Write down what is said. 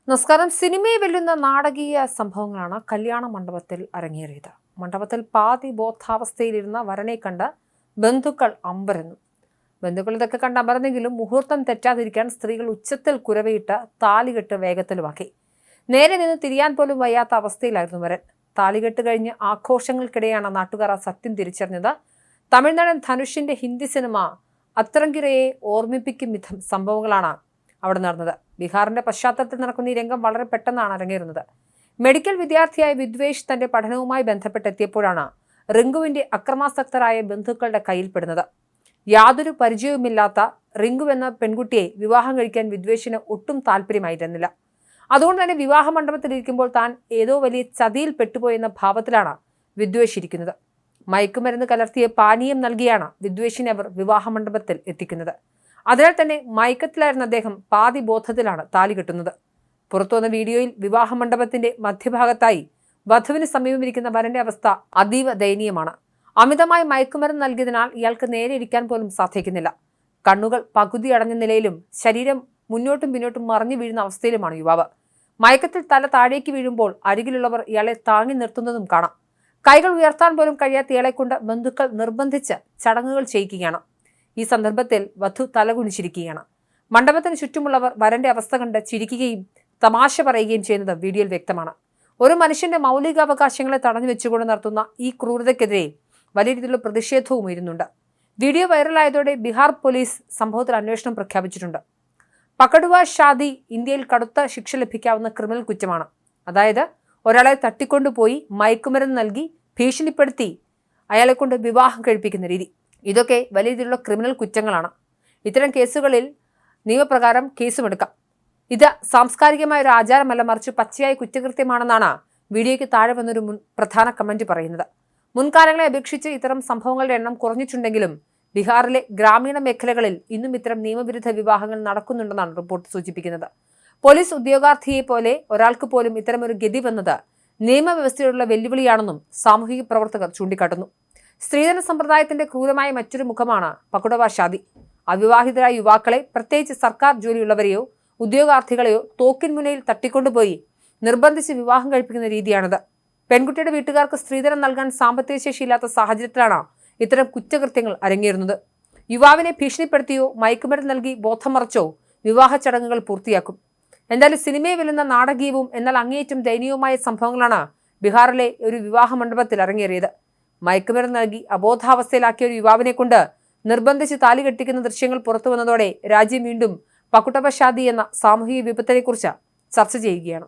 നമസ്കാരം. സിനിമയെ വെല്ലുന്ന നാടകീയ സംഭവങ്ങളാണ് കല്യാണ മണ്ഡപത്തിൽ അരങ്ങേറിയത്. മണ്ഡപത്തിൽ പാതി ബോധാവസ്ഥയിലിരുന്ന വരനെ കണ്ട് ബന്ധുക്കൾ അമ്പരന്നു. ബന്ധുക്കൾ ഇതൊക്കെ കണ്ട് അമ്പരന്നെങ്കിലും മുഹൂർത്തം തെറ്റാതിരിക്കാൻ സ്ത്രീകൾ ഉച്ചത്തിൽ കുരവയിട്ട് താലികെട്ട് വേഗത്തിലുമാക്കി. നേരെ നിന്ന് തിരിയാൻ പോലും വയ്യാത്ത അവസ്ഥയിലായിരുന്നു വരൻ. താലികെട്ട് കഴിഞ്ഞ് ആഘോഷങ്ങൾക്കിടെയാണ് നാട്ടുകാർ ആ സത്യം തിരിച്ചറിഞ്ഞത്. തമിഴ്നാടൻ ധനുഷിന്റെ ഹിന്ദി സിനിമ അത്രങ്കിരയെ ഓർമ്മിപ്പിക്കും വിധം സംഭവങ്ങളാണ് അവിടെ നടന്നത്. ബീഹാറിന്റെ പശ്ചാത്തലത്തിൽ നടക്കുന്ന ഈ രംഗം വളരെ പെട്ടെന്നാണ് അരങ്ങേറുന്നത്. മെഡിക്കൽ വിദ്യാർത്ഥിയായ വിദ്വേഷ് തന്റെ പഠനവുമായി ബന്ധപ്പെട്ടെത്തിയപ്പോഴാണ് റിങ്കുവിന്റെ അക്രമാസക്തരായ ബന്ധുക്കളുടെ കയ്യിൽപ്പെടുന്നത്. യാതൊരു പരിചയവുമില്ലാത്ത റിങ്കു എന്ന പെൺകുട്ടിയെ വിവാഹം കഴിക്കാൻ വിദ്വേഷിന് ഒട്ടും താല്പര്യമായിരുന്നില്ല. അതുകൊണ്ട് തന്നെ വിവാഹ മണ്ഡപത്തിലിരിക്കുമ്പോൾ താൻ ഏതോ വലിയ ചതിയിൽ പെട്ടുപോയെന്ന ഭാവത്തിലാണ് വിദ്വേഷ് ഇരിക്കുന്നത്. മയക്കുമരുന്ന് കലർത്തിയ പാനീയം നൽകിയാണ് വിദ്വേഷിനെ അവർ വിവാഹ മണ്ഡപത്തിൽ എത്തിക്കുന്നത്. അതിനാൽ തന്നെ മയക്കത്തിലായിരുന്ന അദ്ദേഹം പാതി ബോധത്തിലാണ് താലി കെട്ടുന്നത്. പുറത്തുവന്ന വീഡിയോയിൽ വിവാഹ മണ്ഡപത്തിന്റെ മധ്യഭാഗത്തായി വധുവിന് സമീപമിരിക്കുന്ന വരന്റെ അവസ്ഥ അതീവ ദയനീയമാണ്. അമിതമായി മയക്കുമരുന്ന് നൽകിയതിനാൽ ഇയാൾക്ക് നേരെ ഇരിക്കാൻ പോലും സാധിക്കുന്നില്ല. കണ്ണുകൾ പകുതി അടഞ്ഞ നിലയിലും ശരീരം മുന്നോട്ടും പിന്നോട്ടും മറിഞ്ഞു വീഴുന്ന അവസ്ഥയിലുമാണ് യുവാവ്. മയക്കത്തിൽ തല താഴേക്ക് വീഴുമ്പോൾ അരികിലുള്ളവർ ഇയാളെ താങ്ങി നിർത്തുന്നതും കാണാം. കൈകൾ ഉയർത്താൻ പോലും കഴിയാത്ത ഇയാളെ കൊണ്ട് ബന്ധുക്കൾ നിർബന്ധിച്ച് ചടങ്ങുകൾ ചെയ്യിക്കുകയാണ്. ഈ സന്ദർഭത്തിൽ വധു തലകുനിച്ചിരിക്കുകയാണ്. മണ്ഡപത്തിന് ചുറ്റുമുള്ളവർ വരന്റെ അവസ്ഥ കണ്ട് ചിരിക്കുകയും തമാശ പറയുകയും ചെയ്യുന്നത് വീഡിയോയിൽ വ്യക്തമാണ്. ഒരു മനുഷ്യന്റെ മൗലികാവകാശങ്ങളെ തടഞ്ഞു വെച്ചുകൊണ്ട് നടത്തുന്ന ഈ ക്രൂരതയ്ക്കെതിരെ വലിയ രീതിയിലുള്ള പ്രതിഷേധവും ഉയരുന്നുണ്ട്. വീഡിയോ വൈറലായതോടെ ബീഹാർ പോലീസ് സംഭവത്തിൽ അന്വേഷണം പ്രഖ്യാപിച്ചിട്ടുണ്ട്. പകടുവ ഷാദി ഇന്ത്യയിൽ കടുത്ത ശിക്ഷ ലഭിക്കാവുന്ന ക്രിമിനൽ കുറ്റമാണ്. അതായത് ഒരാളെ തട്ടിക്കൊണ്ടുപോയി മയക്കുമരുന്ന് നൽകി ഭീഷണിപ്പെടുത്തി അയാളെ കൊണ്ട് വിവാഹം കഴിപ്പിക്കുന്ന രീതി. ഇതൊക്കെ വലിയ രീതിയിലുള്ള ക്രിമിനൽ കുറ്റങ്ങളാണ്. ഇത്തരം കേസുകളിൽ നിയമപ്രകാരം കേസുമെടുക്കാം. ഇത് സാംസ്കാരികമായ ഒരു ആചാരമല്ല, മറിച്ച് പച്ചയായ കുറ്റകൃത്യമാണെന്നാണ് വീഡിയോയ്ക്ക് താഴെ വന്നൊരു പ്രധാന കമന്റ് പറയുന്നത്. മുൻകാലങ്ങളെ അപേക്ഷിച്ച് ഇത്തരം സംഭവങ്ങളുടെ എണ്ണം കുറഞ്ഞിട്ടുണ്ടെങ്കിലും ബീഹാറിലെ ഗ്രാമീണ മേഖലകളിൽ ഇന്നും ഇത്തരം നിയമവിരുദ്ധ വിവാഹങ്ങൾ നടക്കുന്നുണ്ടെന്നാണ് റിപ്പോർട്ട് സൂചിപ്പിക്കുന്നത്. പോലീസ് ഉദ്യോഗാർത്ഥിയെ പോലെ ഒരാൾക്ക് പോലും ഇത്തരമൊരു ഗതി വന്നത് നിയമവ്യവസ്ഥയോടുള്ള വെല്ലുവിളിയാണെന്നും സാമൂഹിക പ്രവർത്തകർ ചൂണ്ടിക്കാട്ടുന്നു. സ്ത്രീധന സമ്പ്രദായത്തിന്റെ ക്രൂരമായ മറ്റൊരു മുഖമാണ് പകടുവ ഷാദി. അവിവാഹിതരായ യുവാക്കളെ, പ്രത്യേകിച്ച് സർക്കാർ ജോലിയുള്ളവരെയോ ഉദ്യോഗാർത്ഥികളെയോ തോക്കിൻ മുനയിൽ തട്ടിക്കൊണ്ടുപോയി നിർബന്ധിച്ച് വിവാഹം കഴിപ്പിക്കുന്ന രീതിയാണിത്. പെൺകുട്ടിയുടെ വീട്ടുകാർക്ക് സ്ത്രീധനം നൽകാൻ സാമ്പത്തിക ശേഷിയില്ലാത്ത സാഹചര്യത്തിലാണ് ഇത്തരം കുറ്റകൃത്യങ്ങൾ അരങ്ങേറുന്നത്. യുവാവിനെ ഭീഷണിപ്പെടുത്തിയോ മയക്കുമരുന്ന് നൽകി ബോധം മറച്ചോ വിവാഹ ചടങ്ങുകൾ പൂർത്തിയാക്കും. എന്തായാലും സിനിമയെ വെല്ലുന്ന നാടകീയവും എന്നാൽ അങ്ങേയറ്റം ദയനീയവുമായ സംഭവങ്ങളാണ് ബീഹാറിലെ ഒരു വിവാഹ മണ്ഡപത്തിൽ അരങ്ങേറിയത്. മയക്കുമരുന്ന് നൽകി അബോധാവസ്ഥയിലാക്കിയ ഒരു യുവാവിനെ കൊണ്ട് നിർബന്ധിച്ച് താലി കെട്ടിക്കുന്ന ദൃശ്യങ്ങൾ പുറത്തു വന്നതോടെ രാജ്യം വീണ്ടും പകടുവ ഷാദി എന്ന സാമൂഹിക വിപത്തിനെക്കുറിച്ച് ചർച്ച ചെയ്യുകയാണ്.